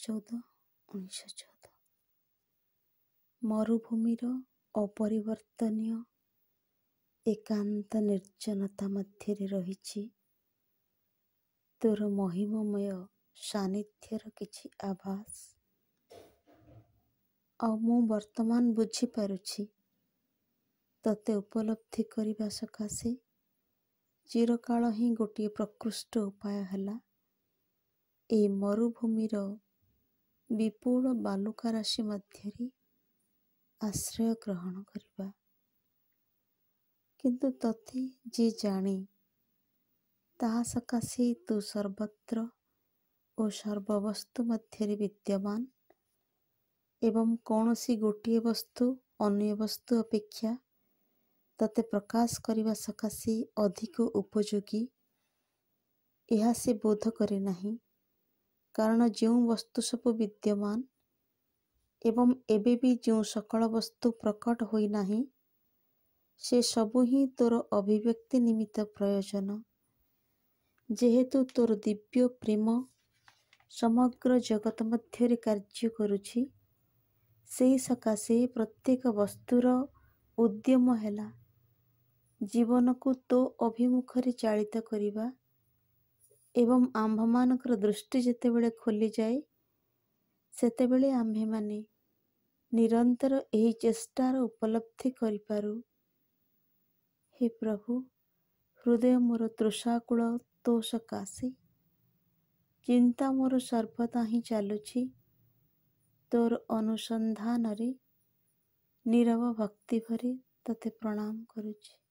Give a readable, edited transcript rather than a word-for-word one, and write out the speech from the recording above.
2014-1914 ମରୁଭୂମିର ଅପରିବର୍ତ୍ତନୀୟ ଏକାନ୍ତ ନିର୍ଜନତା ମଧ୍ୟରେ ରହିଛି ତୋର ମହିମମୟ ସାନ୍ନିଧ୍ୟର କିଛି ଆଭାସ। ଆଉ ମୁଁ ବର୍ତ୍ତମାନ ବୁଝିପାରୁଛି ତତେ ଉପଲବ୍ଧି କରିବା ସକାଶେ ଚିରକାଳ ହିଁ ଗୋଟିଏ ପ୍ରକୃଷ୍ଟ ଉପାୟ ହେଲା ଏହି ମରୁଭୂମିର ବିପୁଳ ବାଲୁକା ରାଶି ମଧ୍ୟରେ ଆଶ୍ରୟ ଗ୍ରହଣ କରିବା। କିନ୍ତୁ ତତେ ଯିଏ ଜାଣେ ତାହା ସକାଶେ ତୁ ସର୍ବତ୍ର ଓ ସର୍ବବସ୍ତୁ ମଧ୍ୟରେ ବିଦ୍ୟମାନ ଏବଂ କୌଣସି ଗୋଟିଏ ବସ୍ତୁ ଅନ୍ୟ ବସ୍ତୁ ଅପେକ୍ଷା ତତେ ପ୍ରକାଶ କରିବା ସକାଶେ ଅଧିକ ଉପଯୋଗୀ ଏହା ସେ ବୋଧ କରେ ନାହିଁ। କାରଣ ଯେଉଁ ବସ୍ତୁ ସବୁ ବିଦ୍ୟମାନ ଏବଂ ଏବେ ବି ଯେଉଁ ସକଳ ବସ୍ତୁ ପ୍ରକଟ ହୋଇନାହିଁ ସେ ସବୁ ହିଁ ତୋର ଅଭିବ୍ୟକ୍ତି ନିମିତ୍ତ ପ୍ରୟୋଜନ। ଯେହେତୁ ତୋର ଦିବ୍ୟ ପ୍ରେମ ସମଗ୍ର ଜଗତ ମଧ୍ୟରେ କାର୍ଯ୍ୟ କରୁଛି ସେହି ସକାଶେ ପ୍ରତ୍ୟେକ ବସ୍ତୁର ଉଦ୍ୟମ ହେଲା ଜୀବନକୁ ତୋ ଅଭିମୁଖରେ ଚାଳିତ କରିବା ଏବଂ ଆମ୍ଭମାନଙ୍କର ଦୃଷ୍ଟି ଯେତେବେଳେ ଖୋଲିଯାଏ ସେତେବେଳେ ଆମ୍ଭେମାନେ ନିରନ୍ତର ଏହି ଚେଷ୍ଟାର ଉପଲବ୍ଧି କରିପାରୁ। ହେ ପ୍ରଭୁ, ହୃଦୟ ମୋର ତୃଷାକୁଳ ତୋ ସକାଶେ, ଚିନ୍ତା ମୋର ସର୍ବଦା ହିଁ ଚାଲୁଛି ତୋର ଅନୁସନ୍ଧାନରେ। ନୀରବ ଭକ୍ତି ଭରି ତତେ ପ୍ରଣାମ କରୁଛି।